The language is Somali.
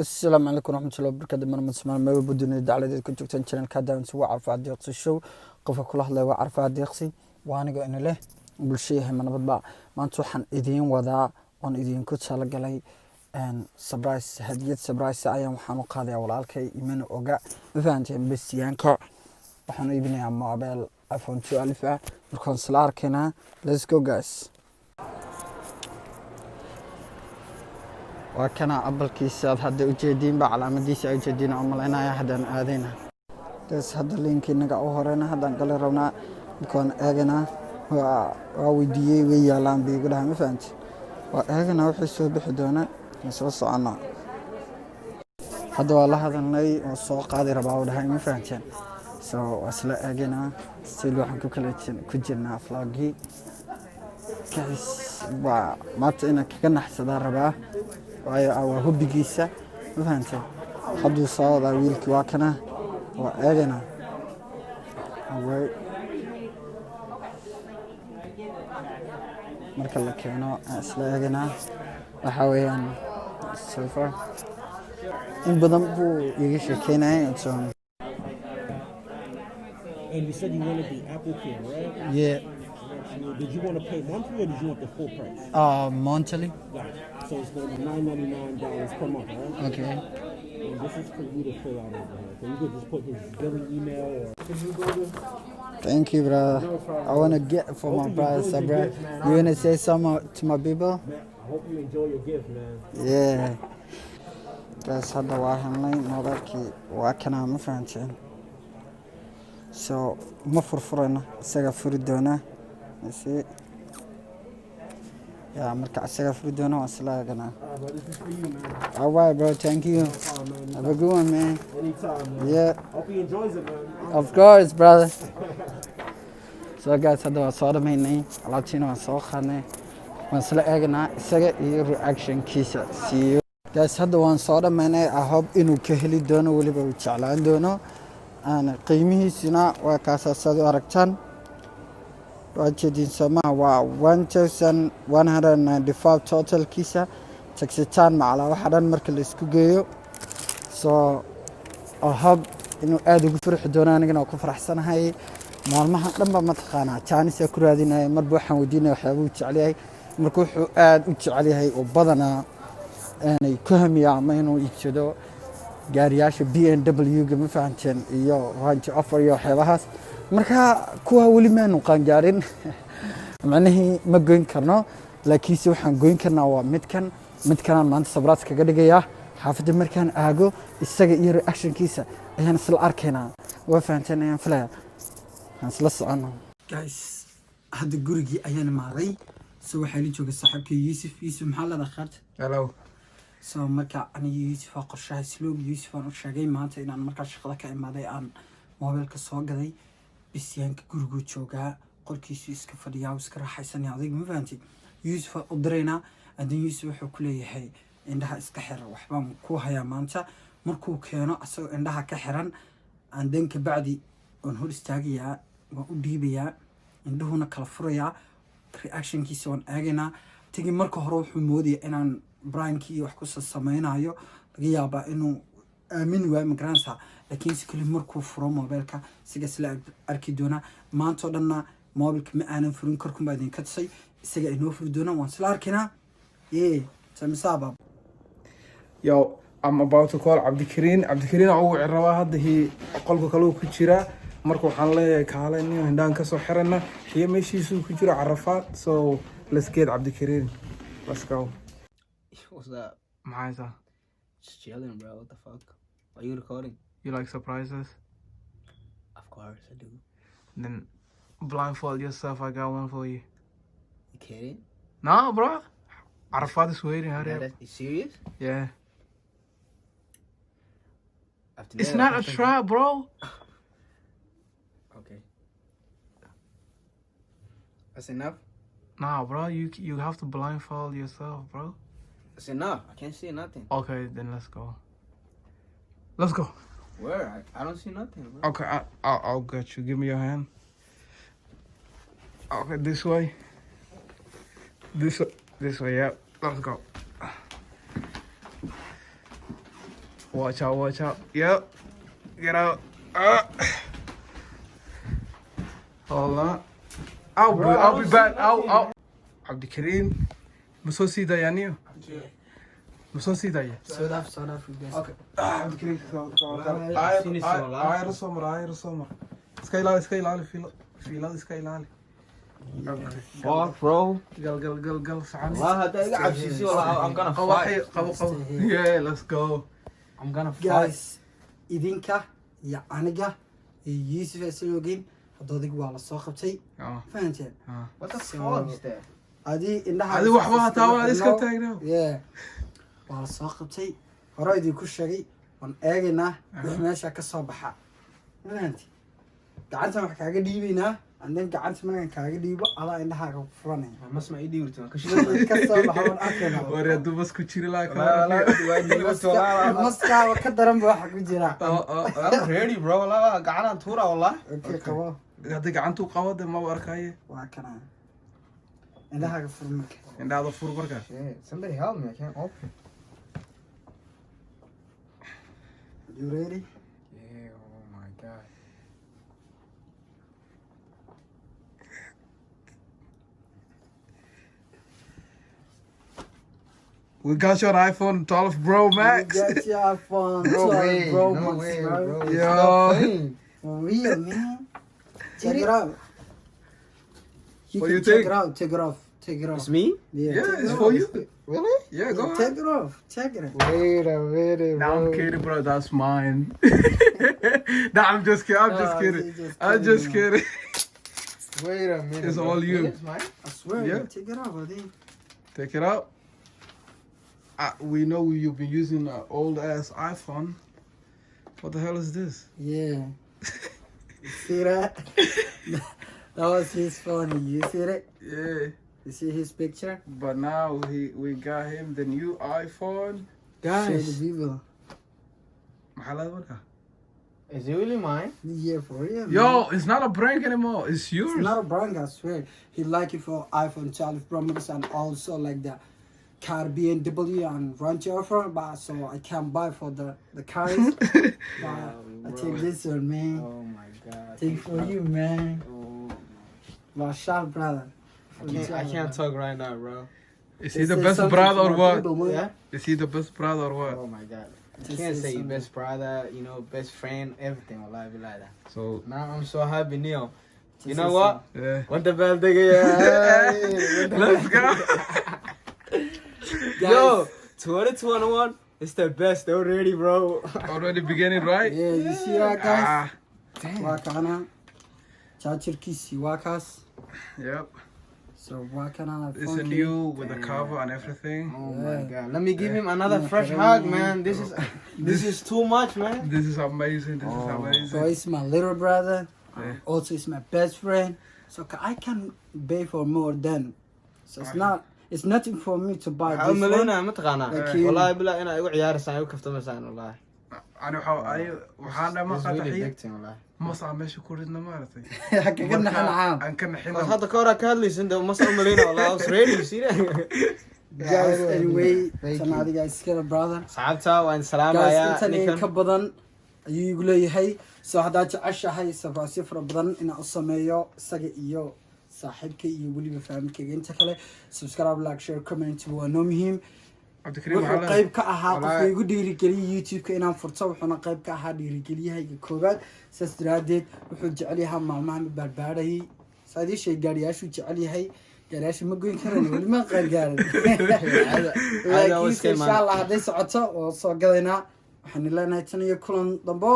السلام عليكم ورحمة الله وبركاته. من مسمى ما بدون دعالة كنت تنشرن كذا نسوي عرفات ديقسي شو قف كل واحد له عرفات ديقسي وأنا قلنا له بالشيء هم أنا بطبع ما نتوحن إذين وضع on إذين كنت سالق علي and surprise هدية surprise أيام وحنوق هذا ولا الكي إيمان وقع فانتين بس ينكر وحنا يبني عم معبال iPhone 2 ألفا بالكونسلار كنا let's go guys. وكان قبل كيسات هذا وجدين بعلامة وجدين عملنا يا حدا آذينا بس هذا اللينك نجا أوهرنا هذا قال رونا بكون أجنا وودي ويا بيقولها ما فهمت وأجنا وحسوا بحدونا نسوس عنا هذا والله هذا اللي والسوق هذا ربعه ده ما فهمتين سو أصلا أجنا سلوا حكوا كلنا فلاجي كيس وما تينا كنا حسدا ربعه أو هبجيسة ما فهمت حدو صاد ويلك واكنا وأجنا أو مركل لك أنا أصلا أجنا وحويان سفر إن بدم بو يجيش كنا إنسان. And you said you wanted the Apple Care, right? Yeah. Did you want to pay monthly or did you want the full price? Monthly. Right. So it's going to be $9.99 per month, right? Okay. And this is for you to fill out over here. So you could just put his billing email or. Can you go to? Thank you, brother. I want to get for my brother, bro. You want to say something to my people? Man, I hope you enjoy your gift, man. Yeah. Guys, هذا واحد لين موضوعي وأكنا ما فهمتين. So ما فرفرنا سقف فردونا نسي يا مركع سقف فردونا وصلا جنا. But this is for you, man. Alright, bro. Thank you. Man. Have a good one, man. Anytime, man. Yeah. Hope he enjoys it, man. Of course, brother. So guys, هذا صار مني على وصل خانة وصلا جنا سقف reaction كيسة. See you. Guys, هذا وان صار مني أحب إنه كهلي دونا واللي بيتشعلان دونا. أنا قيمه سنا وكاسة أركتان وجدين سما و 1195 total كيسة تكستان مع على واحد مركل إسكوجيو so أحب إنه أدو فرح دونا نجنا وكفرح سنة هاي مالمها لما ما تخانا تاني سكر هذينا مربوحة ودينا وحبوش عليه مركوح وش عليه وبضنا يعني كهم يا ما إنه يشدو gaariyaasha BMW ma fahanteen iyo range offer iyo waxyaabahaas marka kuwa wali ma aanu qaan macnaheedu ma goyn karno laakiin waxaan goyn karnaa waa midkan maanta sabraad kaga dhigaya xaafadda markaan aago isaga iyo reactionkiisa ayaan isla arkaynaa waa fahanteen ayaan filaya aan isla socono guys hadda gurigii ayaan imaaday soo waxaa la jooga saaxiibkay Yusuf maxaa la dhaqaad hello so marka ani Yusuf qorshaha sloog Yusuf aan u sheegay maanta inaan markaa shaqada ka imaaday aan mobilka soo gaday bisyaanka gurigu joogaa qolkiisu iska fadhiyaa iska raaxaysan adig ma fahanti Yusuf u dirayna adin Yusuf wuxuu ku leeyahay indhaha iska xir waxbaan ku hayaa maanta markuu keeno asagoo indhaha ka xiran aan danka bacdi on hor istaagayaa waan u dhiibayaa indhuhuna kala furayaa reactionkiisa waan eegaynaa tagi marka hore wuxuu moodayaa inaan brankii wax ku samaynayo laga yaabaa inuu aamin waayo magaranaysaa laakiin si kale markuu furo mobilka isaga isla arki doona maanta oo dhanna mobilka ma aanan furin korkun baa idinka tusay isaga inoo furi doona waan isla arkinaa samisaaba yo I'm about to call Abdikarin oo rabaa hadda qolka kale ku jira marka waxaan leeyahay kaalay indhaan ka soo xirana iyo meeshiisu ku jira Carafaad so let's get Abdikarin let's go. What's up? Maha. Just chilling, bro. What the fuck? Why are you recording? You like surprises? Of course I do. Then blindfold yourself. I got one for you. You kidding? No, bro. Arafat is waiting. Hurry up. You serious? Yeah. After It's that, not a trap, bro. Okay. That's enough? Nah, bro. You have to blindfold yourself, bro. That's enough. I can't see nothing. Okay, then let's go. Let's go. Where? I don't see nothing, bro. Okay, I'll get you. Give me your hand. Okay, this way. This way, yeah. Let's go. Watch out, watch out. Yep. Get out. Hold on. I'll be back. I'll. عبد الكريم مسوسي ده يعني مسوسي ده صدف اوكي عبد الكريم عاير الصمر سكاي لالي Fuck, bro. قل سعد والله هذا يلعب سيسي والله I'm gonna fight. قوي yeah let's go I'm gonna fight. guys idinka iyo aniga iyo Yusuf Asalogin hadoodig waa la soo qabtay fahanteen What the fuck is that? adi indhaha adi waxba hataa waa iska taagnaa yeah waa la soo qabtay hore idin ku sheegay waan eegaynaa wix meesha ka soo baxa fahanteen gacanta wax kaaga dhiibaynaa andan gacanta markaan kaaga dhiibo adaa indhahaaga ku furanaya masma ii dhiibto ka ka soo baxa waan arkayna war yaa dubas ku jiri laa maskaaba ka daran ba waxa ku jira I'm ready bro la gacanaan tuura wallah okay qabo hadda gacantu qabada ma arkaaye waa kana indhahaaga fur marka indhaada fur marka somebody help me I can't open you ready yeah oh my god We got your iPhone 12 Pro Max. You got your iPhone no 12 way Pro no Max, way bro. bro Yo. For real, man. Check it out. You What can you check think? it out. Take it off. Take it off. it's me Yeah, take it's it for off. you. really Yeah, go Take ahead. it off. Check it out. wait a minute Nah, I'm kidding, bro. That's mine. Nah, I'm just kidding. I'm just No, kidding. he's just I'm just kidding, kidding. wait a minute It's bro. all you. It is mine I swear. Yeah. Take it off, I think. Take it out. We know you've been using an old ass iPhone. What the hell is this? Yeah. You see that? That was his phone. You see it? Yeah. You see his picture? But now we got him the new iPhone. Show the people. محلات ورقة. is it really mine Yeah, for real. man. Yo, it's not a prank anymore. It's yours. It's not a brand, I swear. He like it for iPhone 12 Pro Max and also like the car BMW and Range Rover, but so I can't buy for the cars. But I take this one, man. oh my god Take for you, man. oh Marshall, brother. I can't talk right now bro Is he the best brother or what? yeah Is he the best brother or what? oh my god Just you can't say say something. best brother you know best friend everything wallahi be like that So now I'm so happy Neil you Just know say what yeah. what the bell thing Let's go. yo 2021 it's the best already bro Already beginning, right? Yeah, you see that, guys? Ah, Waa kana. Chargerkiisi waa kaas. yep. So waa kana. It's a new with the cover and everything. oh Yeah. my god let me give him another Yeah, fresh for hug real. man this is too much man This is amazing. This is So amazing. he's my little brother. Yeah. Also, he's my best friend. So I can pay for more than. So it's nothing for me to buy this one. عملنا متقنا لكن- والله بلا انا اقول عيار سان اقول كفته مسان والله أنا وحنا ما It's really قطعي addicting والله ما صار ماشي كورنا مارتي. حقيقة نحن عام. أن كنا بس حين هذا كورا كادليس انت ما صار ملينا والله I was ready you see that Guys, anyway, Thank so you. now the guys scared brother. صعبتها وان سلام Guys, يا intan in ka نيكن badan ayuu igu leeyahay. So haddaad jeceshahay sabraasyo fara badan inaan u sameeyo isaga iyo saaxiibka iyo weliba faamilkayga inta kale subscribe like share comment waa noo muhiim عبد الكريم wuxuu على qayb ka ahaa Walahi. qofka igu dhiirigeliyay youtube-ka inaan furto wuxuuna qayb ka ahaa dhiirigeliyahayga koowaad saas daraadeed wuxuu jecel yahaa maalmahan baarbaarayay saadii shay gaariyaashuu jecel yahay gaariyaasha ma goyn karan weli ma qaangaarin laakiinse insha allah hadday socoto oo soo gadaynaa waxaan leenahay tan iyo kulan dambo